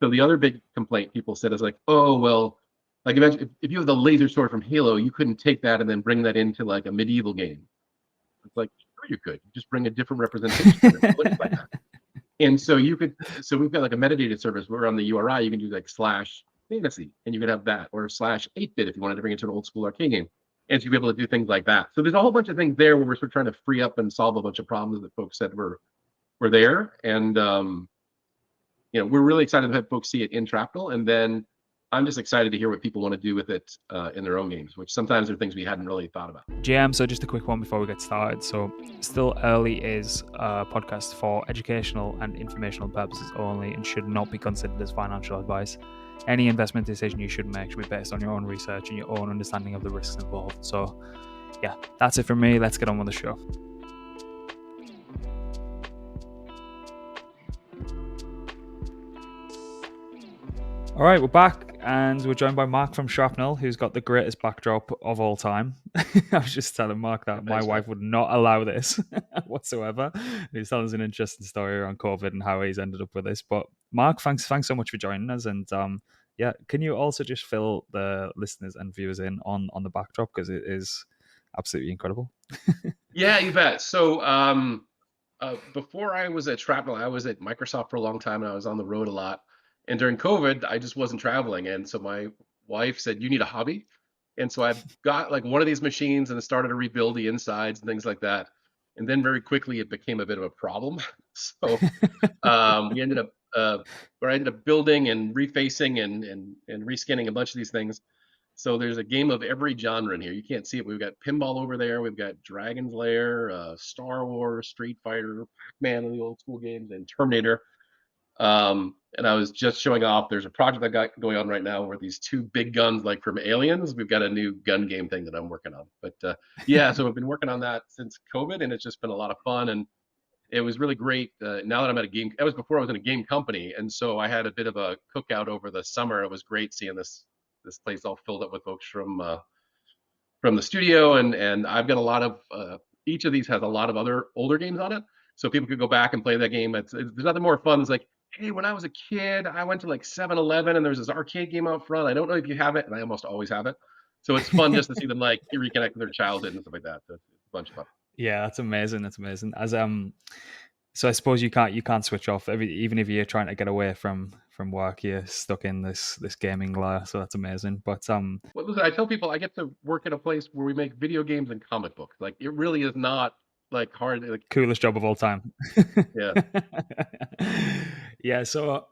So the other big complaint people said is like, oh, well, like if you have the laser sword from Halo, you couldn't take that and then bring that into like a medieval game. It's like, sure you could. You just bring a different representation of it. Like that. And so we've got like a metadata service where on the URI, you can do like /fantasy, and you could have that, or /8-bit if you wanted to bring it to an old school arcade game. And so you'll be able to do things like that. So there's a whole bunch of things there where we're sort of trying to free up and solve a bunch of problems that folks said were there. And we're really excited to have folks see it in Shrapnel. And then I'm just excited to hear what people want to do with it in their own games, which sometimes are things we hadn't really thought about. GM, so just a quick one before we get started. So Still Early is a podcast for educational and informational purposes only and should not be considered as financial advice. Any investment decision you should make should be based on your own research and your own understanding of the risks involved. So yeah, that's it from me. Let's get on with the show. All right, we're back and we're joined by Marc from Shrapnel, who's got the greatest backdrop of all time. I was just telling Marc that my wife would not allow this whatsoever. He's telling us an interesting story around COVID and how he's ended up with this. But Marc, thanks so much for joining us. And can you also just fill the listeners and viewers in on the backdrop, because it is absolutely incredible. Yeah, you bet. So before I was at Shrapnel, I was at Microsoft for a long time and I was on the road a lot. And during COVID, I just wasn't traveling. And so my wife said, you need a hobby. And so I got like one of these machines and started to rebuild the insides and things like that. And then very quickly, it became a bit of a problem. So I ended up building and refacing and reskinning a bunch of these things. So there's a game of every genre in here. You can't see it. We've got pinball over there. We've got Dragon's Lair, Star Wars, Street Fighter, Pac-Man, the old school games, and Terminator. And I was just showing off. There's a project I got going on right now where these two big guns, like from Aliens, we've got a new gun game thing that I'm working on. But so I've been working on that since COVID, and it's just been a lot of fun. And it was really great. Now that I'm at a game, that was before I was in a game company, and so I had a bit of a cookout over the summer. It was great seeing this place all filled up with folks from the studio, and I've got a lot of each of these has a lot of other older games on it, so people could go back and play that game. There's nothing more fun. It's like, hey, when I was a kid, I went to like 7-Eleven and there's this arcade game out front. I don't know if you have it, and I almost always have it. So it's fun just to see them like reconnect with their childhood and stuff like that. So it's a bunch of fun. Yeah, that's amazing. That's amazing. So I suppose you can't switch off. Even if you're trying to get away from work, you're stuck in this gaming layer. So that's amazing. But well, listen, I tell people I get to work at a place where we make video games and comic books. Like, it really is not like hard. Like, coolest job of all time. Yeah. Yeah. So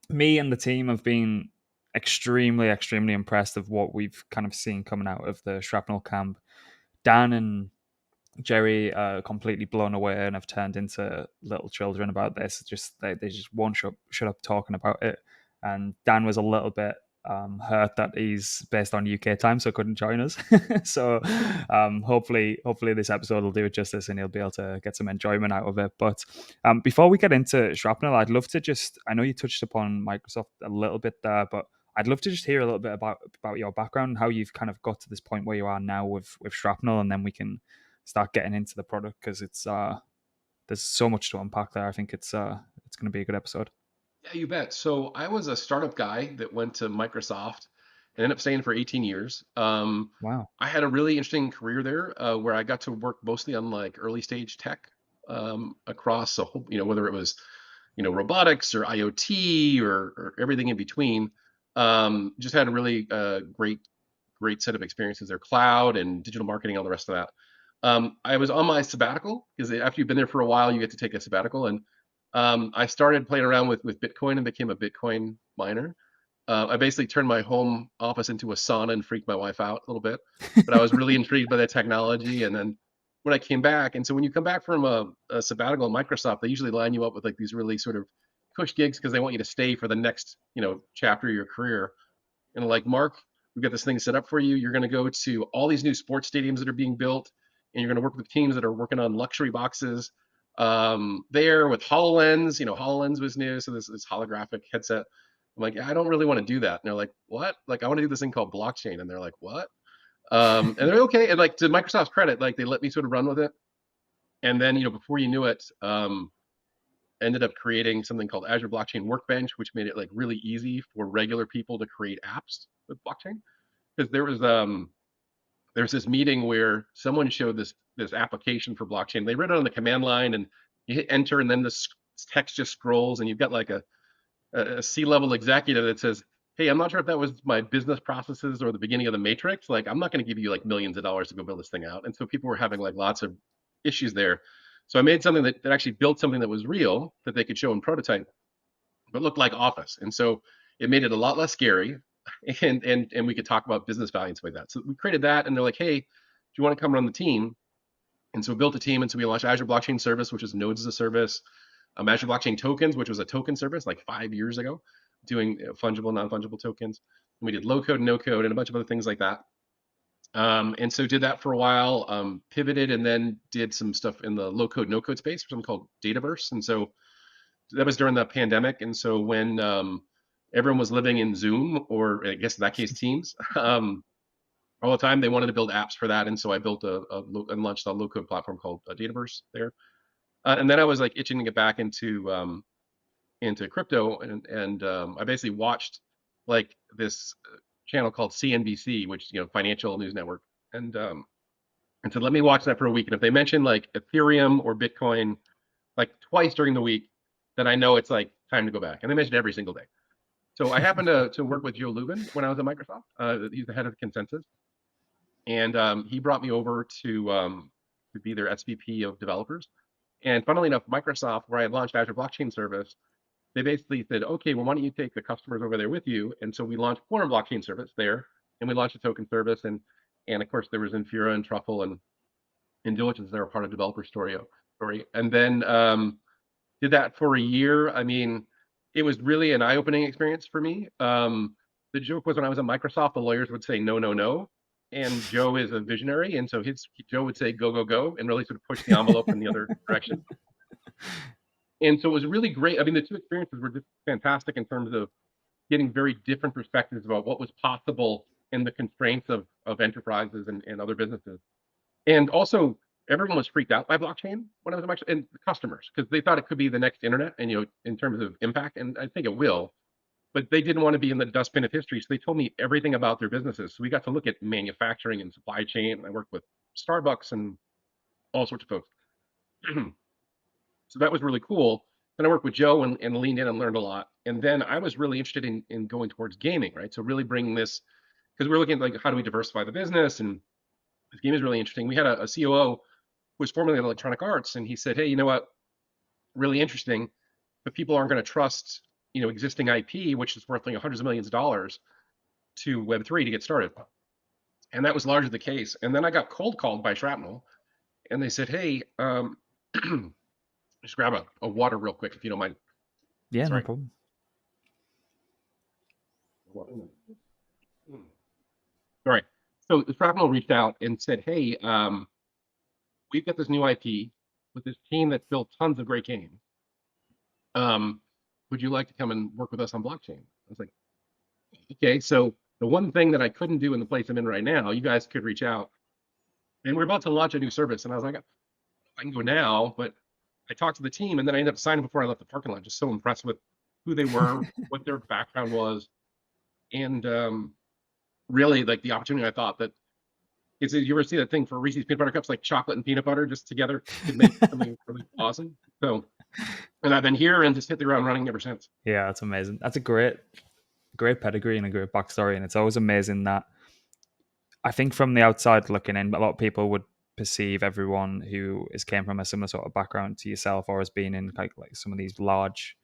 me and the team have been extremely impressed of what we've kind of seen coming out of the Shrapnel camp. Dan and Jerry are completely blown away and have turned into little children about this. They just won't shut up talking about it. And Dan was a little bit hurt that he's based on UK time, so couldn't join us. So hopefully this episode will do it justice and he'll be able to get some enjoyment out of it. But before we get into Shrapnel, I'd love to I know you touched upon Microsoft a little bit there, but I'd love to just hear a little bit about your background, how you've kind of got to this point where you are now with Shrapnel, and then we can start getting into the product, because it's there's so much to unpack there. I think it's going to be a good episode. Yeah, you bet. So I was a startup guy that went to Microsoft and ended up staying for 18 years. Wow. I had a really interesting career there where I got to work mostly on like early stage tech across a whole, whether it was, robotics or IoT or everything in between. Just had a really great set of experiences there, cloud and digital marketing, all the rest of that. I was on my sabbatical, because after you've been there for a while, you get to take a sabbatical. And I started playing around with Bitcoin and became a Bitcoin miner. I basically turned my home office into a sauna and freaked my wife out a little bit. But I was really intrigued by the technology. And then when I came back, and so when you come back from a sabbatical at Microsoft, they usually line you up with like these really sort of cush gigs because they want you to stay for the next, chapter of your career. And like, Mark, we've got this thing set up for you. You're going to go to all these new sports stadiums that are being built, and you're going to work with teams that are working on luxury boxes there with HoloLens. HoloLens was new, so this holographic headset. I'm like, I don't really want to do that. And they're like, what? Like, I want to do this thing called blockchain. And they're like, what? And they're okay. And like, to Microsoft's credit, like, they let me sort of run with it. And then, before you knew it, ended up creating something called Azure Blockchain Workbench, which made it like really easy for regular people to create apps with blockchain. Because there's this meeting where someone showed this application for blockchain. They read it on the command line, and you hit enter, and then this text just scrolls, and you've got like a C-level executive that says, "Hey, I'm not sure if that was my business processes or the beginning of the matrix. Like, I'm not going to give you like millions of dollars to go build this thing out." And so people were having like lots of issues there. So I made something that actually built something that was real that they could show in prototype, but looked like Office. And so it made it a lot less scary, and we could talk about business value and stuff like that. So we created that, and they're like, "Hey, do you want to come run the team?" And so we built a team, and so we launched Azure Blockchain Service, which is nodes as a service, Azure Blockchain Tokens, which was a token service like 5 years ago, doing fungible, non-fungible tokens. And we did low code, no code, and a bunch of other things like that. And so did that for a while, pivoted, and then did some stuff in the low code, no code space for something called Dataverse. And so that was during the pandemic. And so when everyone was living in Zoom, or I guess in that case Teams, all the time, they wanted to build apps for that. And so I built and launched a low code platform called Dataverse there. And then I was like itching to get back into crypto, and I basically watched like this channel called CNBC, which financial news network, and said, let me watch that for a week. And if they mention like Ethereum or Bitcoin like twice during the week, then I know it's like time to go back. And they mentioned every single day. So I happened to work with Joe Lubin when I was at Microsoft. He's the head of ConsenSys, and he brought me over to be their SVP of developers. And funnily enough, Microsoft, where I had launched Azure Blockchain Service, they basically said, okay, well, why don't you take the customers over there with you? And so we launched Quorum Blockchain Service there, and we launched a token service, and of course there was Infura and Truffle and Diligence that were part of developer story. And then did that for a year. I mean, it was really an eye-opening experience for me. The joke was when I was at Microsoft, the lawyers would say no, no, no. And Joe is a visionary, and so Joe would say go, go, go, and really sort of push the envelope in the other direction. And so it was really great. I mean, the two experiences were just fantastic in terms of getting very different perspectives about what was possible in the constraints of enterprises and other businesses. And also, everyone was freaked out by blockchain when I was at Microsoft, and the customers, because they thought it could be the next internet, and in terms of impact, and I think it will. But they didn't want to be in the dustbin of history, so they told me everything about their businesses. So we got to look at manufacturing and supply chain. I worked with Starbucks and all sorts of folks. So that was really cool. Then I worked with Joe and leaned in and learned a lot. And then I was really interested in going towards gaming, right? So really bringing this, because we're looking at like how do we diversify the business, and this game is really interesting. We had a COO who was formerly in Electronic Arts, and he said, hey, you know what? Really interesting, but people aren't going to trust existing IP, which is worth like hundreds of millions of dollars, to Web3 to get started. And that was largely the case. And then I got cold called by Shrapnel, and they said, hey, just grab a water real quick if you don't mind. Yeah, Sorry. no problem. All right. So Shrapnel reached out and said, hey, we've got this new IP with this team that's built tons of great games. Would you like to come and work with us on blockchain? I was like, okay. So the one thing that I couldn't do in the place I'm in right now, you guys could reach out. And we're about to launch a new service. And I was like, I can go now, but I talked to the team, and then I ended up signing before I left the parking lot. Just so impressed with who they were, what their background was, and really like the opportunity. I thought that you ever see that thing for Reese's peanut butter cups, like chocolate and peanut butter just together could make something really awesome. So, and I've been here and just hit the ground running ever since. Yeah, that's amazing. That's a great pedigree and a great backstory, and it's always amazing that I think from the outside looking in, a lot of people would perceive everyone who came from a similar sort of background to yourself, or has been in like some of these large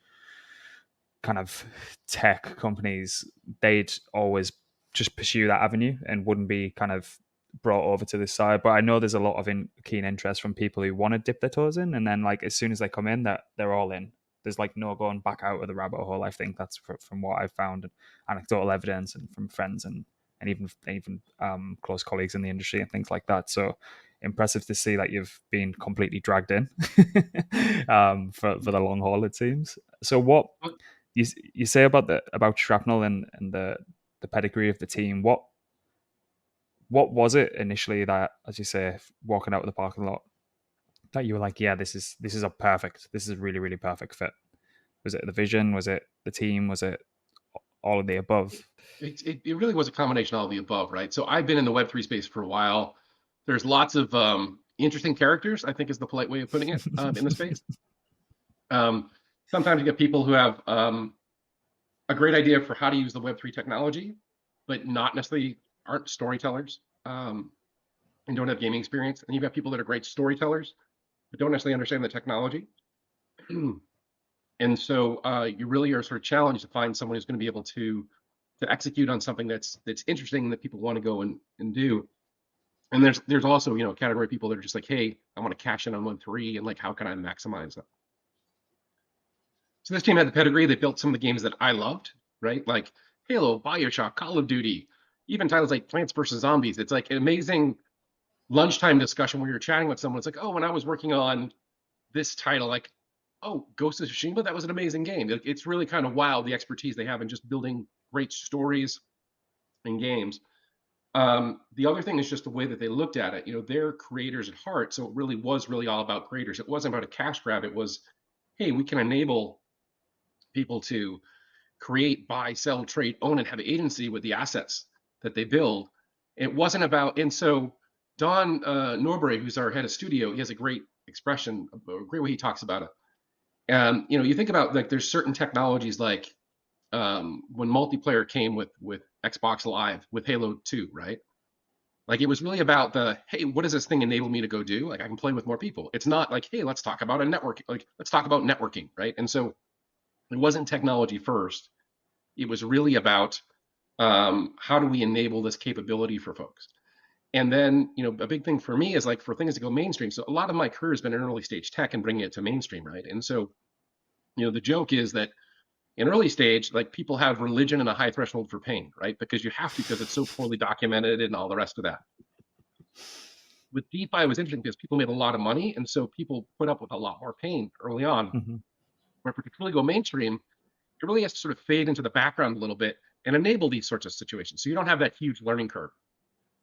kind of tech companies, they'd always just pursue that avenue and wouldn't be kind of brought over to this side. But I know there's a lot of keen interest from people who want to dip their toes in, and then like as soon as they come in, that they're all in. There's like no going back out of the rabbit hole. I think that's from what I've found, and anecdotal evidence, and from friends and even close colleagues in the industry and things like that. So impressive to see that you've been completely dragged in for the long haul, it seems. So what you say about Shrapnel and the pedigree of the team, what was it initially that, as you say, walking out of the parking lot that you were like, yeah, this is a perfect, this is a really, really perfect fit? Was it the vision? Was it the team? Was it all of the above? It really was a combination of all the above, right? So I've been in the Web3 space for a while. There's lots of interesting characters, I think is the polite way of putting it, in the space. Um, Sometimes you get people who have a great idea for how to use the Web3 technology, but not necessarily aren't storytellers, and don't have gaming experience. And you've got people that are great storytellers, but don't necessarily understand the technology. And so you really are sort of challenged to find someone who's going to be able to execute on something that's interesting that people want to go and do. And there's also, a category of people that are just like, hey, I want to cash in on Web3, and like, how can I maximize that? So this team had the pedigree. They built some of the games that I loved, right? Like Halo, BioShock, Call of Duty, even titles like Plants vs. Zombies. It's like an amazing lunchtime discussion where you're chatting with someone. It's like, oh, when I was working on this title, like, oh, Ghost of Tsushima, that was an amazing game. It's really kind of wild, the expertise they have in just building great stories and games. The other thing is just the way that they looked at it. They're creators at heart, so it really was really all about creators. It wasn't about a cash grab. It was, hey, we can enable people to create, buy, sell, trade, own, and have agency with the assets that they build. It wasn't about, and so Don Norbury, who's our head of studio, he has a great expression, a great way he talks about it. You think about, like, there's certain technologies like when multiplayer came with Xbox Live with Halo 2, right? Like, it was really about hey, what does this thing enable me to go do? Like, I can play with more people. It's not like, hey, let's talk about a network. Like, let's talk about networking, right? And so it wasn't technology first. It was really about how do we enable this capability for folks? And then, a big thing for me is like for things to go mainstream. So a lot of my career has been in early stage tech and bringing it to mainstream, right? And so, the joke is that in early stage, like, people have religion and a high threshold for pain, right? Because you have to, because it's so poorly documented and all the rest of that. With DeFi, it was interesting because people made a lot of money, and so people put up with a lot more pain early on. Mm-hmm. Where if it really go mainstream, it really has to sort of fade into the background a little bit and enable these sorts of situations. So you don't have that huge learning curve.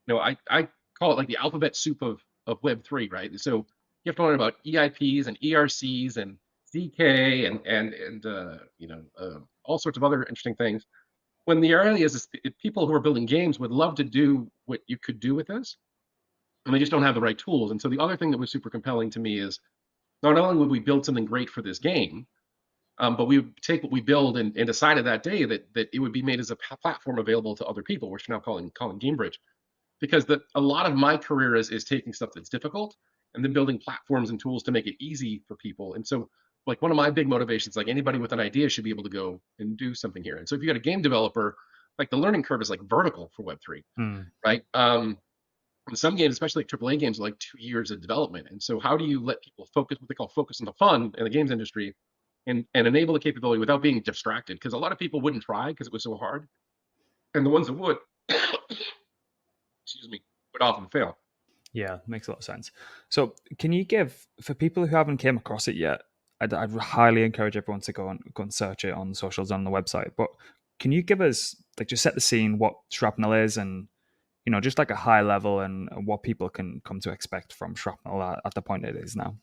I call it like the alphabet soup of Web3, right? So you have to learn about EIPs and ERCs and ZK and all sorts of other interesting things. When the reality is people who are building games would love to do what you could do with this, and they just don't have the right tools. And so the other thing that was super compelling to me is not only would we build something great for this game, but we would take what we build and decided that day that it would be made as a platform available to other people, which we're now calling Gamebridge. Because a lot of my career is taking stuff that's difficult and then building platforms and tools to make it easy for people. And so, like, one of my big motivations, like, anybody with an idea should be able to go and do something here. And so if you got a game developer, like, the learning curve is like vertical for Web3, Mm. right? In some games, especially like AAA games, are like 2 years of development. And so how do you let people focus, what they call focus on the fun in the games industry, and enable the capability without being distracted? Because a lot of people wouldn't try because it was so hard. And the ones that would, excuse me, would often fail. Yeah, makes a lot of sense. So, can you give, for people who haven't came across it yet, I'd highly encourage everyone to go and search it on the socials on the website. But can you give us, like, just set the scene what Shrapnel is, and just like a high level, and what people can come to expect from Shrapnel at the point it is now?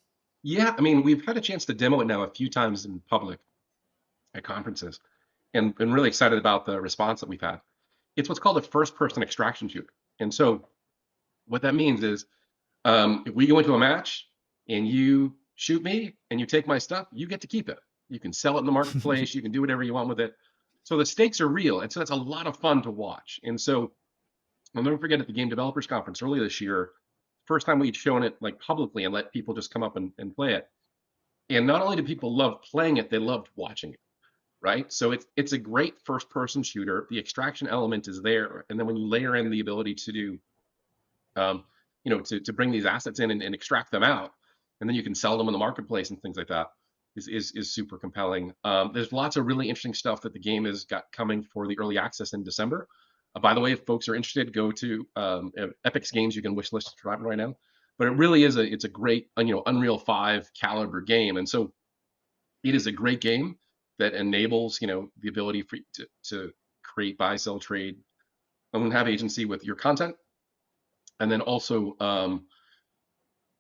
Yeah, I mean, we've had a chance to demo it now a few times in public at conferences, and been really excited about the response that we've had. It's what's called a first-person extraction shooter. And so what that means is, if we go into a match and you shoot me and you take my stuff, you get to keep it. You can sell it in the marketplace. You can do whatever you want with it. So the stakes are real, and so that's a lot of fun to watch. And so I'll never forget, at the Game Developers Conference earlier this year, first time we'd shown it like publicly and let people just come up and play it. And not only did people love playing it, they loved watching it, right? So it's a great first person shooter. The extraction element is there, and then when you layer in the ability to do, to bring these assets in and extract them out, and then you can sell them in the marketplace and things like that, is super compelling. There's lots of really interesting stuff that the game has got coming for the early access in December. By the way, if folks are interested, go to Epic's Games. You can wish list right now. But it really is it's a great, Unreal 5 caliber game, and so it is a great game that enables, the ability for you to create, buy, sell, trade, and have agency with your content, and then also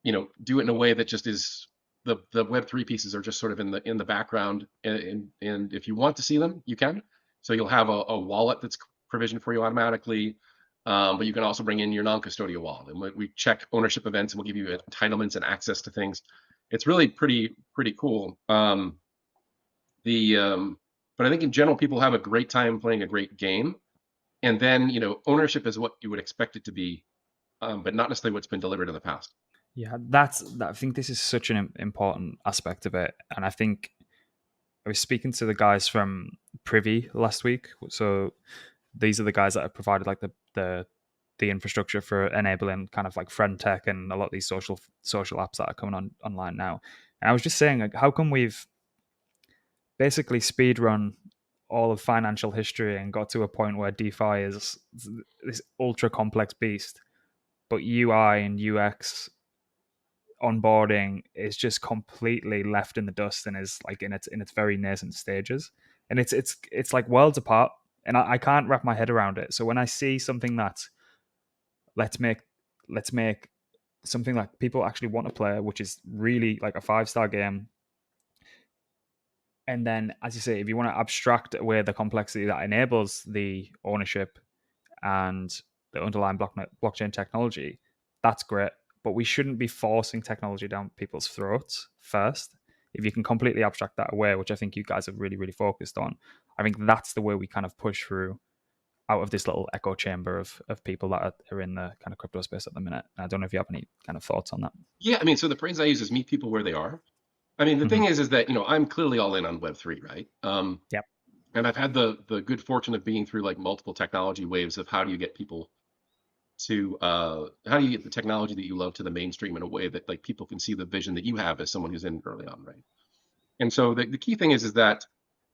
do it in a way that just is the Web3 pieces are just sort of in the background, and if you want to see them, you can. So you'll have a wallet that's provisioned for you automatically, but you can also bring in your non-custodial wallet, and we check ownership events, and we'll give you entitlements and access to things. It's really pretty cool. But I think in general, people have a great time playing a great game, and then ownership is what you would expect it to be, but not necessarily what's been delivered in the past. Yeah, I think this is such an important aspect of it, and I think I was speaking to the guys from Privy last week. So these are the guys that have provided like the infrastructure for enabling kind of like friend tech and a lot of these social apps that are coming online now. And I was just saying, like, how come we've basically speed run all of financial history and got to a point where DeFi is this ultra complex beast, but UI and UX onboarding is just completely left in the dust and is like in its very nascent stages, and it's like worlds apart, and I can't wrap my head around it. So when I see something that let's make let's make something like people actually want to play, which is really like a 5-star game, and then as you say, if you want to abstract away the complexity that enables the ownership and the underlying blockchain technology, that's great. But we shouldn't be forcing technology down people's throats first. If you can completely abstract that away, which I think you guys have really, really focused on, I think that's the way we kind of push through out of this little echo chamber of people that are in the kind of crypto space at the minute. I don't know if you have any kind of thoughts on that. Yeah, I mean, so the phrase I use is meet people where they are. I mean, the Mm-hmm. thing is that I'm clearly all in on Web3, right? Yep. And I've had the good fortune of being through like multiple technology waves of how do you get people to how do you get the technology that you love to the mainstream in a way that like people can see the vision that you have as someone who's in early on, right? And so the key thing is that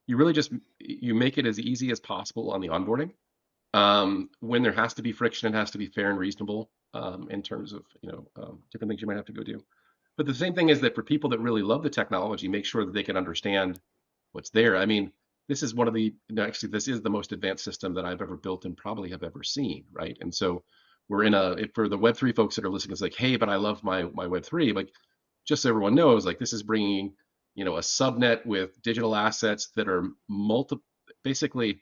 you really just you make it as easy as possible on the onboarding. When there has to be friction, it has to be fair and reasonable in terms of different things you might have to go do. But the same thing is that for people that really love the technology, make sure that they can understand what's there. I mean, this is one of the actually this is the most advanced system that I've ever built and probably have ever seen, right? And so we're in for the Web3 folks that are listening, it's like, hey, but I love my Web3. Like, just so everyone knows, like this is bringing a subnet with digital assets that are basically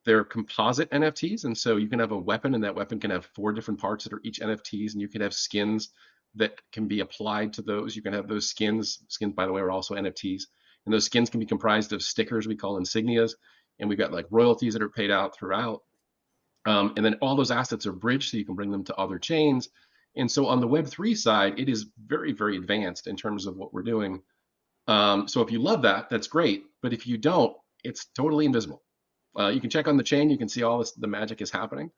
they're composite NFTs, and so you can have a weapon, and that weapon can have 4 different parts that are each NFTs, and you can have skins that can be applied to those. You can have those skins. Skins, by the way, are also NFTs, and those skins can be comprised of stickers we call insignias, and we've got like royalties that are paid out throughout. And then all those assets are bridged, so you can bring them to other chains. And so on the Web3 side, it is very, very advanced in terms of what we're doing. So if you love that, that's great. But if you don't, it's totally invisible. You can check on the chain, you can see all this, the magic is happening.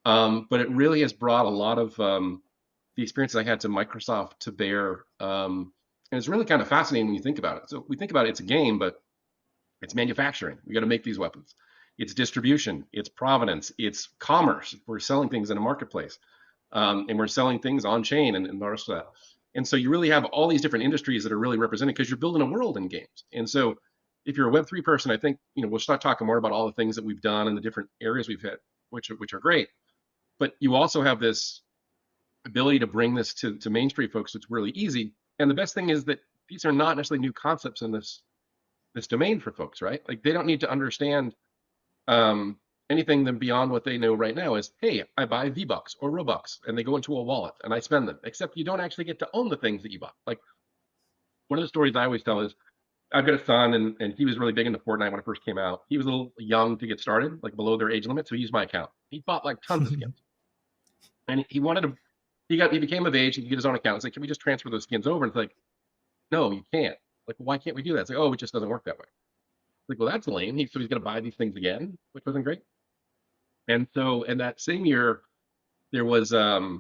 But it really has brought a lot of the experiences I had to Microsoft to bear. And it's really kind of fascinating when you think about it. So we think about it, it's a game, but it's manufacturing. We got to make these weapons. It's distribution, it's provenance, it's commerce. We're selling things in a marketplace, and we're selling things on chain and the rest of that. And so you really have all these different industries that are really represented because you're building a world in games. And so if you're a Web3 person, I think we'll start talking more about all the things that we've done and the different areas we've hit, which are great. But you also have this ability to bring this to mainstream folks. It's really easy. And the best thing is that these are not necessarily new concepts in this domain for folks, right? Like they don't need to understand anything than beyond what they know right now is, hey, I buy V-Bucks or Robux and they go into a wallet and I spend them, except you don't actually get to own the things that you bought. Like one of the stories I always tell is I've got a son and he was really big into Fortnite when it first came out. He was a little young to get started, like below their age limit. So he used my account. He bought like tons of skins and he wanted to, he became of age, he could get his own account. It's like, can we just transfer those skins over? And it's like, no, you can't. Like, why can't we do that? It's like, oh, it just doesn't work that way. Like, well, that's lame. So he's going to buy these things again, which wasn't great. And so in that same year, there was a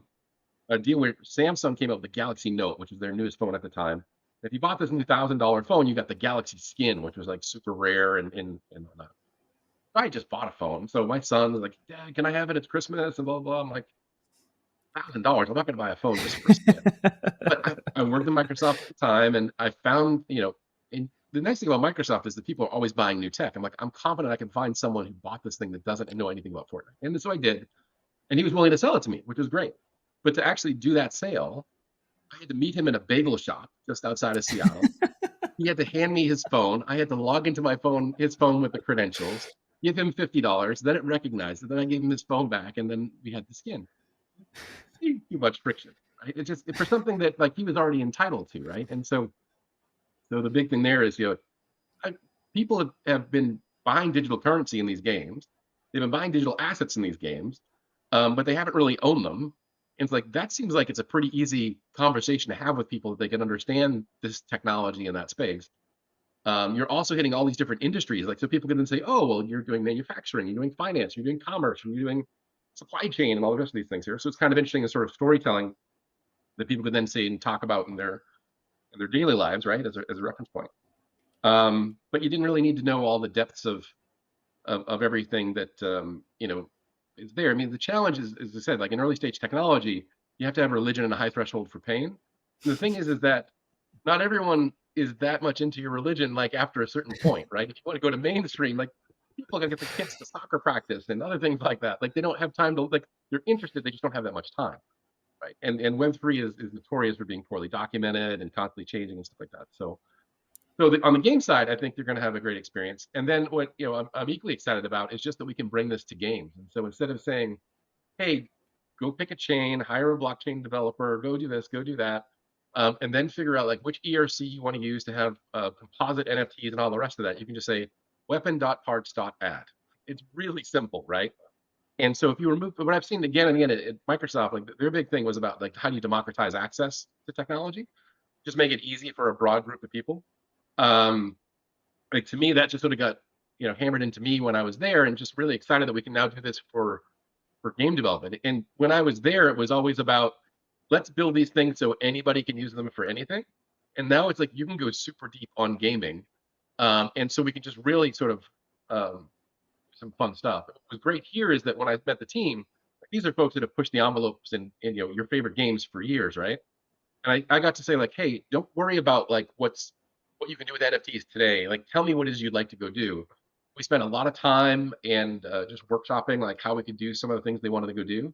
deal where Samsung came out with the Galaxy Note, which was their newest phone at the time. If you bought this new $1,000 phone, you got the Galaxy skin, which was like super rare and whatnot. I just bought a phone. So my son was like, Dad, can I have it? It's Christmas and blah, blah. I'm like, $1,000. I'm not going to buy a phone just for skin. But I worked in Microsoft at the time, and I found, and the nice thing about Microsoft is that people are always buying new tech. I'm like, I'm confident I can find someone who bought this thing that doesn't know anything about Fortnite. And so I did. And he was willing to sell it to me, which was great. But to actually do that sale I had to meet him in a bagel shop just outside of Seattle. He had to hand me his phone. I had to log into his phone with the credentials, give him $50. Then it recognized it. Then I gave him his phone back, and then we had the skin. Too much friction, right? It's just for something that like he was already entitled to, right? And so the big thing there is, people have been buying digital currency in these games. They've been buying digital assets in these games, but they haven't really owned them. And it's like that seems like it's a pretty easy conversation to have with people that they can understand this technology in that space. You're also hitting all these different industries, like so people can then say, "Oh, well, you're doing manufacturing, you're doing finance, you're doing commerce, you're doing supply chain, and all the rest of these things here." So it's kind of interesting, the sort of storytelling that people could then say and talk about in their daily lives, right, as a reference point. But you didn't really need to know all the depths of everything that is there. I mean, the challenge is, as I said, like in early stage technology, you have to have religion and a high threshold for pain. And the thing is that not everyone is that much into your religion, like after a certain point, right? If you want to go to mainstream, like people gotta get the kids to soccer practice and other things like that. Like they don't have time to like they're interested, they just don't have that much time, right? And Web3 is notorious for being poorly documented and constantly changing and stuff like that. So on the game side, I think you're going to have a great experience. And then what I'm equally excited about is just that we can bring this to games. And so instead of saying, "Hey, go pick a chain, hire a blockchain developer, go do this, go do that," and then figure out like which ERC you want to use to have composite NFTs and all the rest of that, you can just say weapon.parts.add. It's really simple, right? And so if you remove, what I've seen again and again at Microsoft, like their big thing was about like how do you democratize access to technology, just make it easy for a broad group of people. um, like to me, that just sort of got hammered into me when I was there, and just really excited that we can now do this for game development. And when I was there, it was always about let's build these things so anybody can use them for anything. And now it's like you can go super deep on gaming, and so we can just really sort of some fun stuff. What was great here is that when I met the team, like, these are folks that have pushed the envelopes in your favorite games for years, right? And I got to say like, hey, don't worry about like what you can do with NFTs today. Like, tell me what it is you'd like to go do. We spent a lot of time and just workshopping like how we could do some of the things they wanted to go do.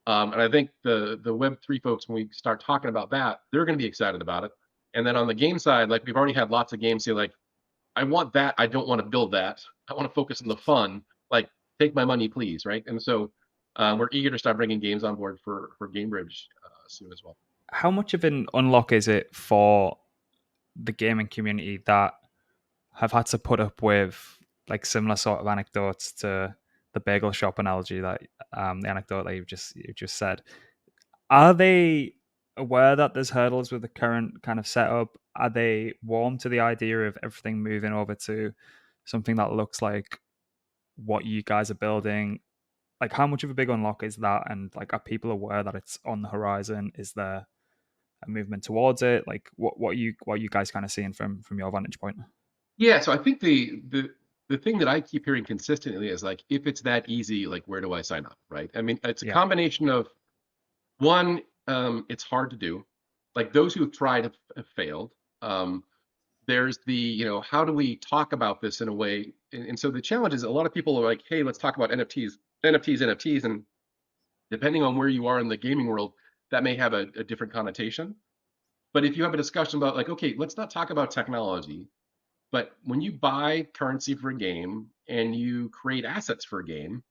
And I think the Web3 folks, when we start talking about that, they're going to be excited about it. And then on the game side, like we've already had lots of games say like, I want that. I don't want to build that. I want to focus on the fun. Like, take my money, please, right? And so we're eager to start bringing games on board for Gamebridge soon as well. How much of an unlock is it for the gaming community that have had to put up with like similar sort of anecdotes to the bagel shop analogy that the anecdote that you just said? Are they aware that there's hurdles with the current kind of setup? Are they warm to the idea of everything moving over to something that looks like what you guys are building? Like, how much of a big unlock is that? And like, are people aware that it's on the horizon? Is there a movement towards it? Like, what are you guys kind of seeing from your vantage point? Yeah, so I think the thing that I keep hearing consistently is like, if it's that easy, like where do I sign up, right? I mean, it's a Yeah, combination of one, it's hard to do. Like those who have tried have failed. There's how do we talk about this in a way? And so the challenge is a lot of people are like, hey, let's talk about NFTs, and depending on where you are in the gaming world, that may have a different connotation. But if you have a discussion about like, okay, let's not talk about technology, but when you buy currency for a game and you create assets for a game,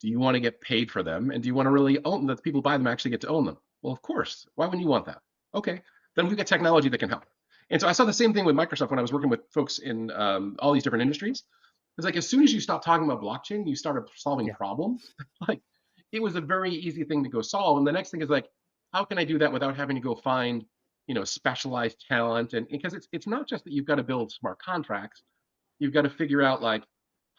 do you want to get paid for them? And do you want to really own that people buy them actually get to own them? Well, of course. Why wouldn't you want that? Okay, then we've got technology that can help. And so I saw the same thing with Microsoft when I was working with folks in all these different industries. It's like as soon as you stop talking about blockchain, you started solving yeah. problems. Like it was a very easy thing to go solve. And the next thing is like, how can I do that without having to go find specialized talent? And because it's not just that you've got to build smart contracts, you've got to figure out like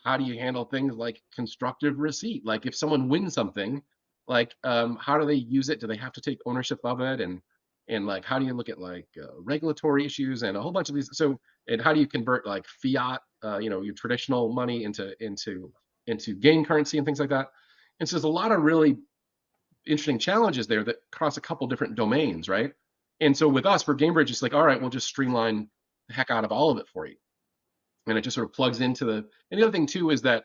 how do you handle things like constructive receipt? Like if someone wins something, like how do they use it? Do they have to take ownership of it? And like how do you look at like regulatory issues and a whole bunch of these? So and how do you convert like fiat, your traditional money into game currency and things like that? And so there's a lot of really interesting challenges there that cross a couple different domains, right? And so with us for Gamebridge, it's like, all right, we'll just streamline the heck out of all of it for you, and it just sort of plugs into the. And the other thing too is that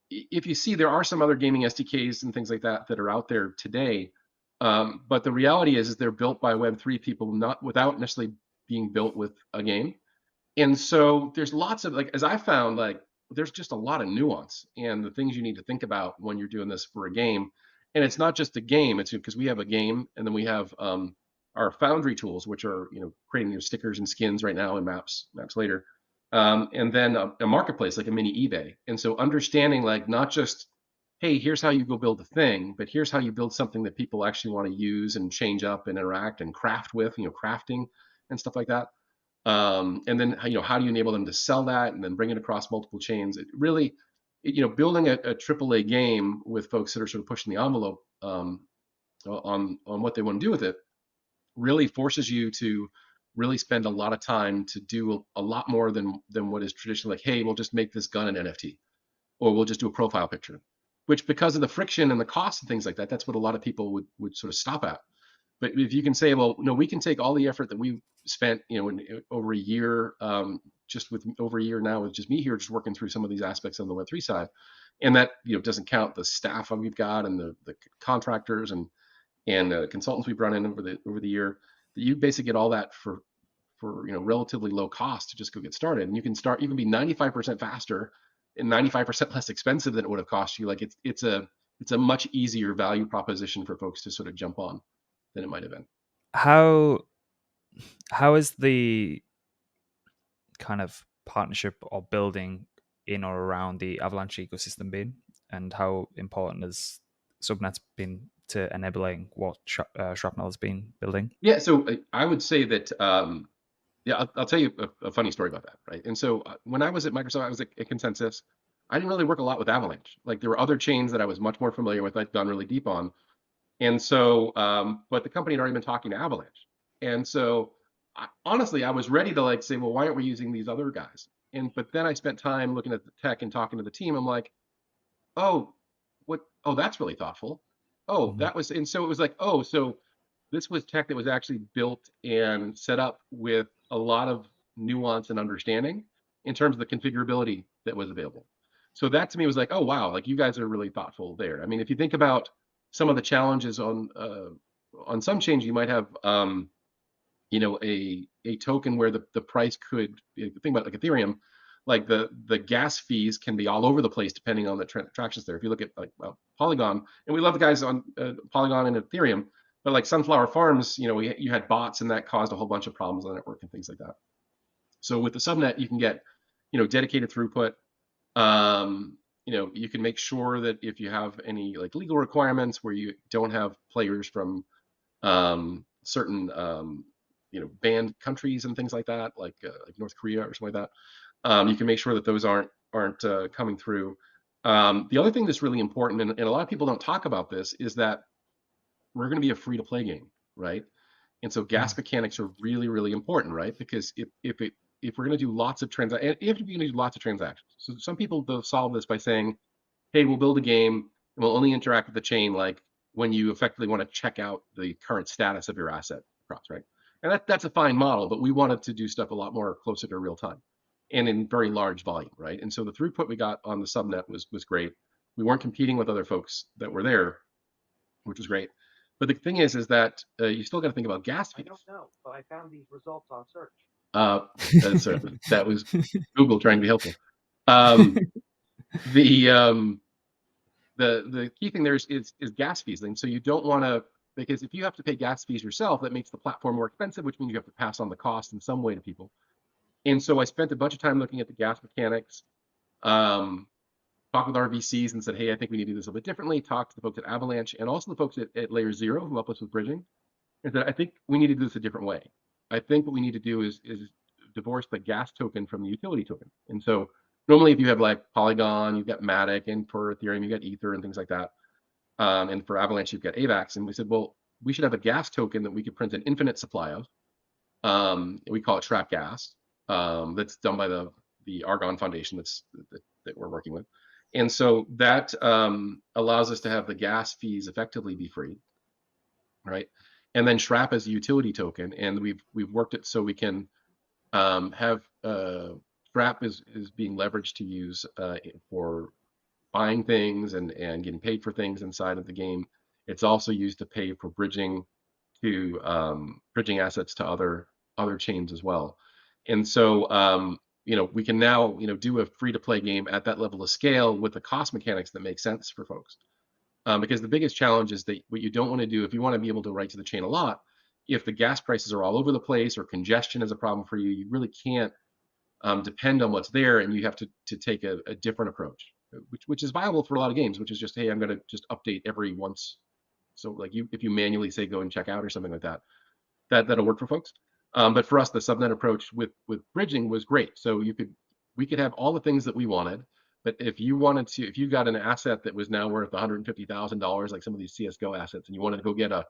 if you see, there are some other gaming SDKs and things like that that are out there today, But the reality is they're built by Web3 people, not without necessarily being built with a game. And so there's lots of, like, as I found, like, there's just a lot of nuance and the things you need to think about when you're doing this for a game. And it's not just a game, it's because we have a game and then we have our Foundry tools, which are, creating your stickers and skins right now and maps later. And then a marketplace like a mini eBay. And so understanding, like, not just, hey, here's how you go build a thing, but here's how you build something that people actually want to use and change up and interact and craft with, crafting and stuff like that. And then how do you enable them to sell that and then bring it across multiple chains? It really, building a AAA game with folks that are sort of pushing the envelope on what they want to do with it really forces you to really spend a lot of time to do a lot more than what is traditionally like, hey, we'll just make this gun an NFT, or we'll just do a profile picture, which, because of the friction and the cost and things like that, that's what a lot of people would sort of stop at. But if you can say, well, no, we can take all the effort that we spent, over a year, just with over a year now with just me here, just working through some of these aspects on the Web3 side, and that doesn't count the staff we've got and the contractors and consultants we've brought in over the year. That you basically get all that for relatively low cost to just go get started, and you can be 95% faster and 95% less expensive than it would have cost you. Like it's a much easier value proposition for folks to sort of jump on than it might have been. How is the kind of partnership or building in or around the Avalanche ecosystem been, and how important has Subnet's been to enabling what Shrapnel has been building? Yeah, so I would say that yeah, I'll tell you a funny story about that, right? And so when I was at Microsoft, I was at ConsenSys. I didn't really work a lot with Avalanche. Like, there were other chains that I was much more familiar with, I'd gone really deep on. And so, but the company had already been talking to Avalanche. And so, honestly, I was ready to, like, say, well, why aren't we using these other guys? But then I spent time looking at the tech and talking to the team. I'm like, oh, what? Oh, that's really thoughtful. Oh, Mhm. that was, and so it was like, oh, so this was tech that was actually built and set up with a lot of nuance and understanding in terms of the configurability that was available. So that to me was like, oh wow, like, you guys are really thoughtful there. I mean, if you think about some of the challenges on some chains, you might have a token where the price could, think about like Ethereum, like the gas fees can be all over the place depending on the transactions there. If you look at, like, well, Polygon, and we love the guys on Polygon and Ethereum, but like Sunflower Farms, you had bots and that caused a whole bunch of problems on the network and things like that. So with the subnet, you can get dedicated throughput. You can make sure that if you have any, like, legal requirements where you don't have players from certain banned countries and things like that, like North Korea or something like that. You can make sure that those aren't coming through. The other thing that's really important, and a lot of people don't talk about this, is that we're going to be a free to play game, right? And so gas mechanics are really, really important, right? Because if we're going to do lots of transactions, if you're going to do lots of transactions, so some people they'll solve this by saying, hey, we'll build a game and we'll only interact with the chain, like, when you effectively want to check out the current status of your asset across, right? And that's a fine model, but we wanted to do stuff a lot more closer to real time and in very large volume, right? And so the throughput we got on the subnet was great. We weren't competing with other folks that were there, which was great. But the thing is that you still got to think about gas fees. I don't know, but I found these results on search. So that was Google trying to be helpful. Um, the the key thing there is gas fees. And so you don't want to, because if you have to pay gas fees yourself, that makes the platform more expensive, which means you have to pass on the cost in some way to people. And so I spent a bunch of time looking at the gas mechanics, talked with RVCs and said, hey, I think we need to do this a little bit differently. Talked to the folks at Avalanche and also the folks at Layer Zero who help us with bridging. And said, I think we need to do this a different way. I think what we need to do is divorce the gas token from the utility token. And so normally if you have, like, Polygon, you've got Matic, and for Ethereum, you've got Ether and things like that. And for Avalanche, you've got AVAX. And we said, well, we should have a gas token that we could print an infinite supply of. We call it Shrap Gas. That's done by the Argonne Foundation that we're working with. And so that allows us to have the gas fees effectively be free, right? And then Shrap as a utility token, and we've worked it so we can have Shrap is being leveraged to use for buying things and getting paid for things inside of the game. It's also used to pay for bridging assets to other chains as well. And so we can now do a free to play game at that level of scale with the cost mechanics that make sense for folks. Because the biggest challenge is that what you don't want to do, if you want to be able to write to the chain a lot, if the gas prices are all over the place or congestion is a problem for you, you really can't depend on what's there, and you have to take a different approach, which is viable for a lot of games, which is just, hey, I'm going to just update every once. So like if you manually say go and check out or something like that, that'll work for folks. But for us, the subnet approach with bridging was great. So we could have all the things that we wanted, but if you got an asset that was now worth $150,000, like some of these CS:GO assets, and you wanted to go get a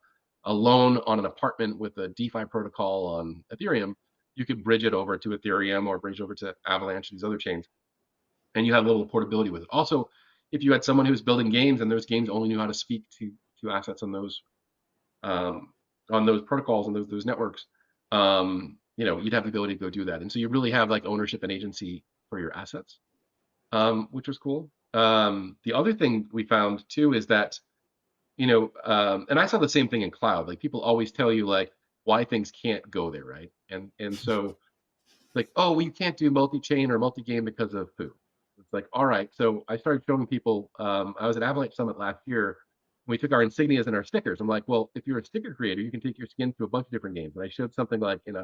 loan on an apartment with a DeFi protocol on Ethereum, you could bridge it over to Ethereum or bridge over to Avalanche, these other chains, and you have a little portability with it. Also, if you had someone who was building games and those games only knew how to speak to assets on those protocols and those networks, you'd have the ability to go do that. And so you really have like ownership and agency for your assets, which was cool. The other thing we found too is that, and I saw the same thing in cloud. Like people always tell you like why things can't go there, right? And so like, oh, well, you can't do multi-chain or multi-game because of foo. It's like, all right. So I started showing people. I was at Avalanche Summit last year. We took our insignias and our stickers. I'm like, well, if you're a sticker creator, you can take your skin to a bunch of different games. And I showed something like in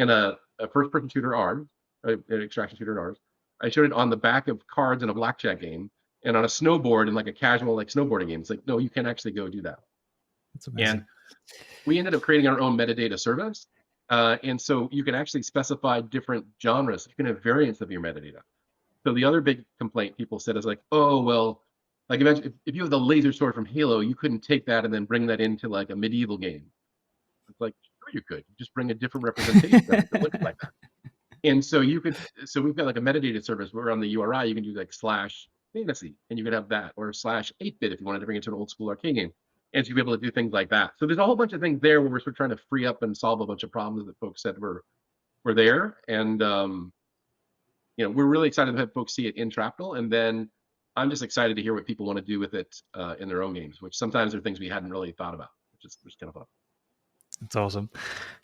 a first-person shooter ARMS, an extraction shooter in ARMS. I showed it on the back of cards in a blackjack game, and on a snowboard in like a casual like snowboarding game. It's like, no, you can actually go do that. That's amazing. And we ended up creating our own metadata service. And so you can actually specify different genres. You can have variants of your metadata. So the other big complaint people said is like, oh, well, like imagine if you have the laser sword from Halo, you couldn't take that and then bring that into like a medieval game. It's like, sure you could. You just bring a different representation that looks like that. And so we've got like a metadata service where on the URI, you can do like /fantasy, and you could have that, or /8-bit if you wanted to bring it to an old school arcade game. And so you'll be able to do things like that. So there's a whole bunch of things there where we're sort of trying to free up and solve a bunch of problems that folks said were there. And, we're really excited to have folks see it in Shrapnel. And then I'm just excited to hear what people want to do with it in their own games, which sometimes are things we hadn't really thought about, which is kind of fun. That's awesome.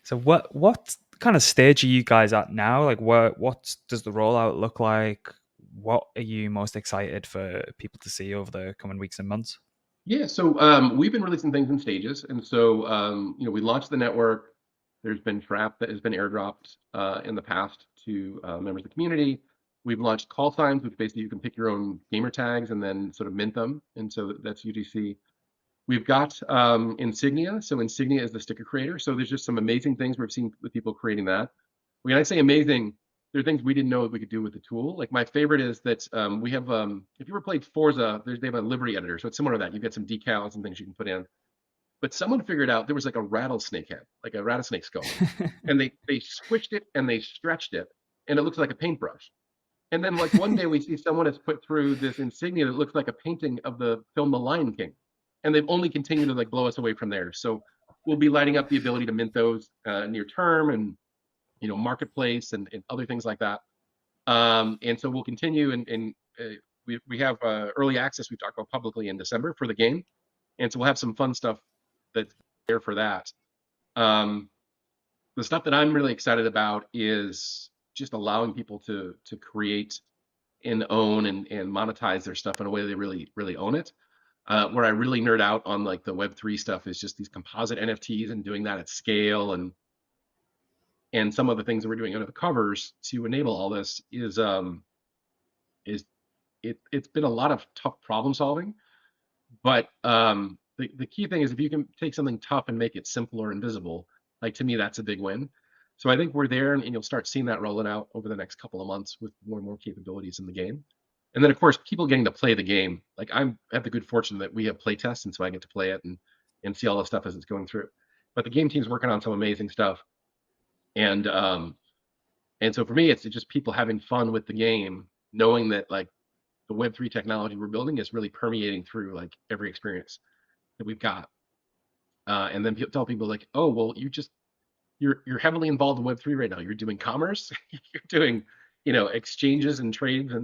So what kind of stage are you guys at now? Like what does the rollout look like? What are you most excited for people to see over the coming weeks and months? Yeah, so we've been releasing things in stages. And so, we launched the network. There's been Trap that has been airdropped in the past to members of the community. We've launched call signs, which basically you can pick your own gamer tags and then sort of mint them. And so that's UGC. We've got Insignia. So Insignia is the sticker creator. So there's just some amazing things we've seen with people creating that. When I say amazing, there are things we didn't know we could do with the tool. Like my favorite is that we have, if you ever played Forza, they have a livery editor. So it's similar to that. You get some decals and things you can put in. But someone figured out there was like a rattlesnake head, like a rattlesnake skull. And they squished it and they stretched it, and it looks like a paintbrush. And then like one day we see someone has put through this insignia that looks like a painting of the film The Lion King. And they've only continued to like blow us away from there. So we'll be lighting up the ability to mint those near term, and marketplace and other things like that. And so we'll continue, and we have early access we talked about publicly in December for the game. And so we'll have some fun stuff that's there for that. The stuff that I'm really excited about is just allowing people to create and own and monetize their stuff in a way they really, really own it. Where I really nerd out on like the Web3 stuff is just these composite NFTs and doing that at scale, and some of the things that we're doing under the covers to enable all this is it's been a lot of tough problem solving, but the key thing is if you can take something tough and make it simple or invisible, like to me that's a big win. So I think we're there, and you'll start seeing that rolling out over the next couple of months with more and more capabilities in the game. And then of course people getting to play the game. Like I have the good fortune that we have play tests, and so I get to play it and see all the stuff as it's going through. But the game team's working on some amazing stuff. And so for me, it's just people having fun with the game, knowing that like the Web3 technology we're building is really permeating through like every experience that we've got. And then tell people like, oh, well, you're heavily involved in Web3 right now. You're doing commerce, you're doing, exchanges and trades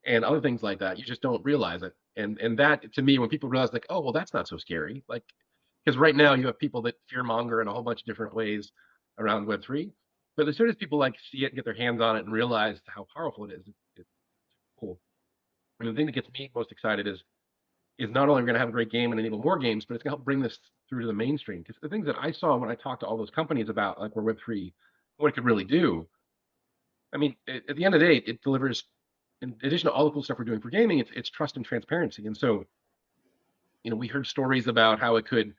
and other things like that. You just don't realize it. And that, to me, when people realize like, oh, well, that's not so scary, like, because right now you have people that fear monger in a whole bunch of different ways around Web3, but as soon as people like see it and get their hands on it and realize how powerful it is, it's cool. And the thing that gets me most excited is not only are we going to have a great game and enable more games, but it's going to help bring this through to the mainstream. Because the things that I saw when I talked to all those companies about like where Web3, what it could really do, I mean, at the end of the day, it delivers, in addition to all the cool stuff we're doing for gaming, it's trust and transparency. And so, we heard stories about how it could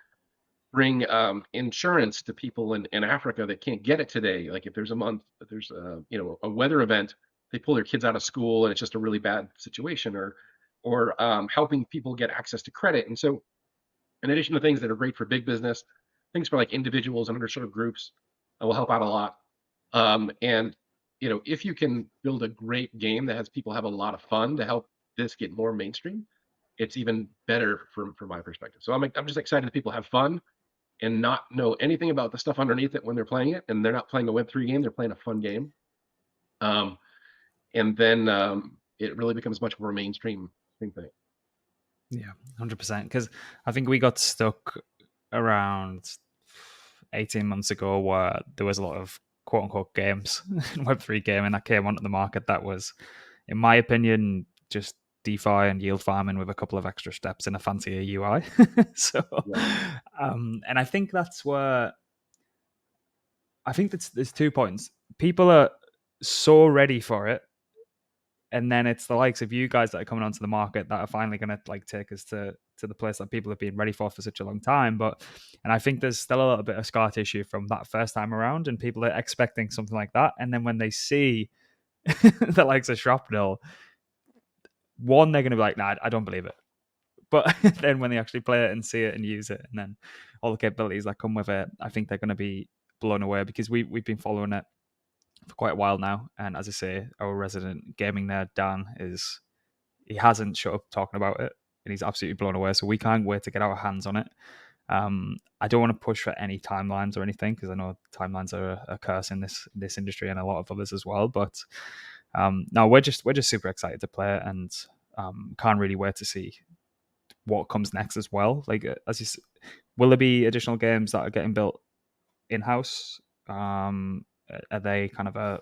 bring insurance to people in Africa that can't get it today. Like if there's a weather event, they pull their kids out of school and it's just a really bad situation, or helping people get access to credit. And so, in addition to things that are great for big business, things for like individuals and underserved groups will help out a lot. And if you can build a great game that has people have a lot of fun to help this get more mainstream, it's even better from my perspective. So I'm just excited that people have fun and not know anything about the stuff underneath it when they're playing it, and they're not playing a Web3 game, they're playing a fun game. And then it really becomes much more mainstream thing. Yeah, 100%. Because I think we got stuck around 18 months ago where there was a lot of quote unquote games, Web3 gaming that came onto the market that was, in my opinion, just DeFi and yield farming with a couple of extra steps in a fancier UI. So, Yeah. And I think that's where there's 2 points. People are so ready for it, and then it's the likes of you guys that are coming onto the market that are finally going to like take us to the place that people have been ready for such a long time. And I think there's still a little bit of scar tissue from that first time around, and people are expecting something like that, and then when they see the likes of Shrapnel, one, they're going to be like, nah, I don't believe it. But then when they actually play it and see it and use it, and then all the capabilities that come with it, I think they're going to be blown away, because we've been following it for quite a while now. And as I say, our resident gaming nerd, Dan, he hasn't shut up talking about it, and he's absolutely blown away. So we can't wait to get our hands on it. I don't want to push for any timelines or anything, because I know timelines are a curse in this industry and a lot of others as well. But no, we're just super excited to play it, and can't really wait to see what comes next as well. Like as you, will there be additional games that are getting built in house? Are they kind of a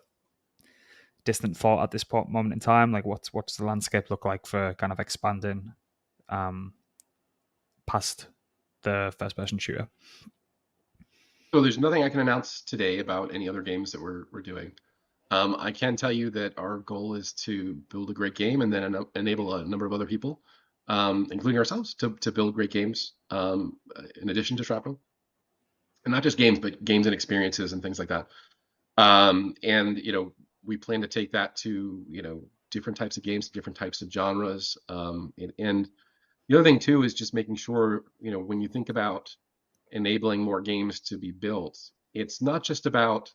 distant thought at this moment in time? Like what's the landscape look like for kind of expanding past the first person shooter? So there's nothing I can announce today about any other games that we're doing. I can tell you that our goal is to build a great game and then enable a number of other people, including ourselves, to build great games in addition to Shrapnel. And not just games, but games and experiences and things like that. And we plan to take that to different types of games, different types of genres. And the other thing too is just making sure when you think about enabling more games to be built, it's not just about,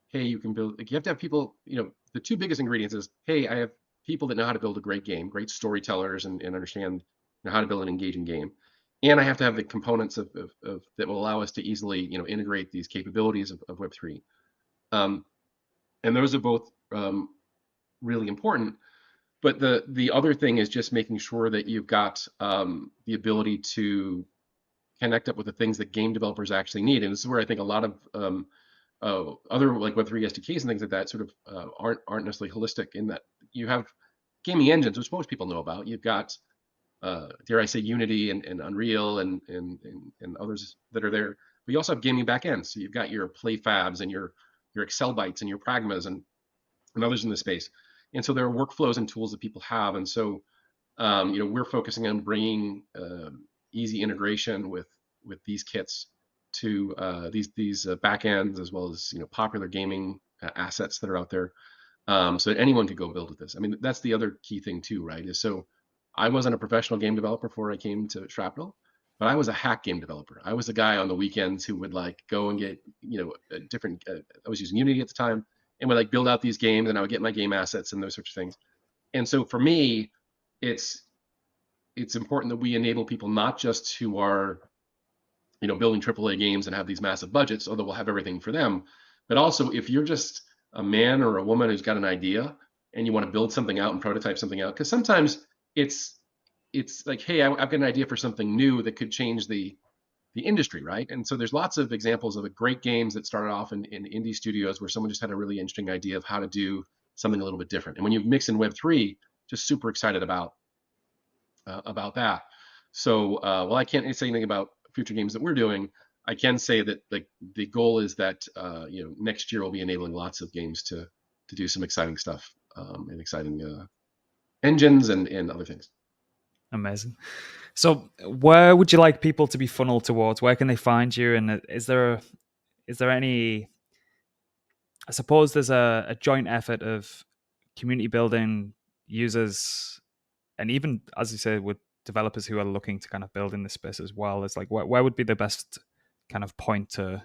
hey, you can build, like, you have to have people, the two biggest ingredients is, hey, I have people that know how to build a great game, great storytellers, and understand how to build an engaging game. And I have to have the components of that will allow us to easily integrate these capabilities of Web3. And those are both really important. But the other thing is just making sure that you've got the ability to connect up with the things that game developers actually need. And this is where I think a lot of other like Web3 SDKs and things like that sort of aren't necessarily holistic, in that you have gaming engines, which most people know about. You've got dare I say Unity and Unreal and others that are there. But you also have gaming backends. So you've got your PlayFabs and your Excel bytes and your Pragmas and others in the space. And so there are workflows and tools that people have. And so we're focusing on bringing easy integration with these kits to these backends, as well as popular gaming assets that are out there, so that anyone could go build with this. I mean, that's the other key thing too, right? Is so I wasn't a professional game developer before I came to Shrapnel, but I was a hack game developer. I was the guy on the weekends who would like go and get different. I was using Unity at the time, and would like build out these games, and I would get my game assets and those sorts of things. And so for me, it's important that we enable people not just who are building AAA games and have these massive budgets, although we'll have everything for them, but also if you're just a man or a woman who's got an idea and you want to build something out and prototype something out, because sometimes it's it's like, hey, I've got an idea for something new that could change the industry, right? And so there's lots of examples of great games that started off in indie studios where someone just had a really interesting idea of how to do something a little bit different. And when you mix in Web3, just super excited about that. So while I can't say anything about future games that we're doing, I can say that like the goal is that next year we'll be enabling lots of games to do some exciting stuff and exciting engines and other things. Amazing. So where would you like people to be funneled towards? Where can they find you? And is there any, I suppose there's a joint effort of community building, users, and even, as you say, with developers who are looking to kind of build in this space as well. It's like, where would be the best kind of point to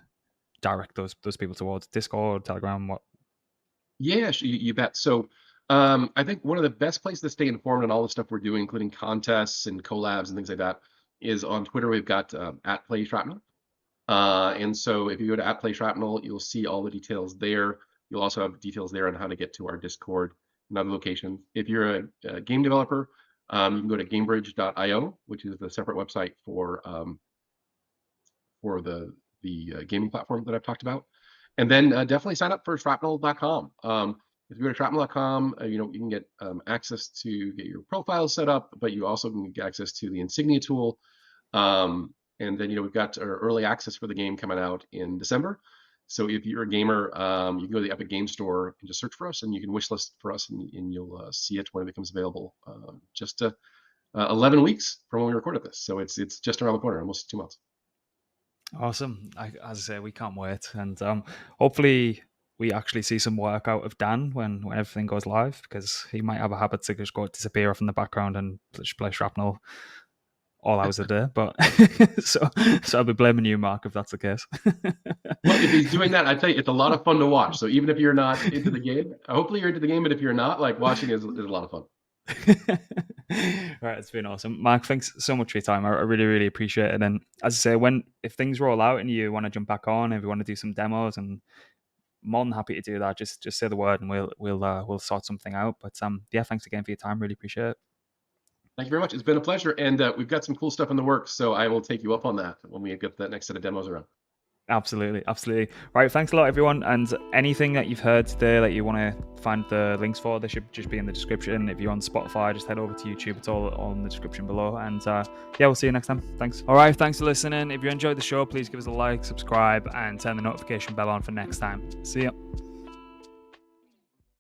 direct those people towards? Discord, Telegram, what? Yeah, you bet. So I think one of the best places to stay informed on all the stuff we're doing, including contests and collabs and things like that, is on Twitter. We've got @PlayShrapnel. And so if you go to @PlayShrapnel, you'll see all the details there. You'll also have details there on how to get to our Discord and other locations. If you're a game developer, you can go to Gamebridge.io, which is the separate website for the gaming platform that I've talked about. And then definitely sign up for Shrapnel.com. If you go to Shrapnel.com, you can get access to get your profile set up, but you also can get access to the Insignia tool. And then we've got our early access for the game coming out in December. So if you're a gamer, you can go to the Epic Game Store and just search for us, and you can wishlist for us, and you'll see it when it becomes available. Just 11 weeks from when we recorded this, so it's just around the corner, almost 2 months. Awesome. As I say, we can't wait, and hopefully we actually see some work out of Dan when everything goes live, because he might have a habit to just go disappear off in the background and play Shrapnel all hours a day. But so I'll be blaming you, Mark, if that's the case. Well, if he's doing that, I tell you, it's a lot of fun to watch. So even if you're not into the game, hopefully you're into the game, but if you're not, like, watching is a lot of fun. Right, it's been awesome, Mark. Thanks so much for your time. I really, really appreciate it. And as I say, if things roll out and you want to jump back on, if you want to do some demos, and more than happy to do that. Just say the word, and we'll sort something out. But yeah, thanks again for your time. Really appreciate it. Thank you very much. It's been a pleasure, and we've got some cool stuff in the works. So I will take you up on that when we get that next set of demos around. Absolutely. Right, thanks a lot, everyone. And anything that you've heard today that you want to find the links for, they should just be in the description. If you're on Spotify, just head over to YouTube. It's all on the description below. And yeah, we'll see you next time. Thanks. All right, thanks for listening. If you enjoyed the show, please give us a like, subscribe, and turn the notification bell on for next time. See ya.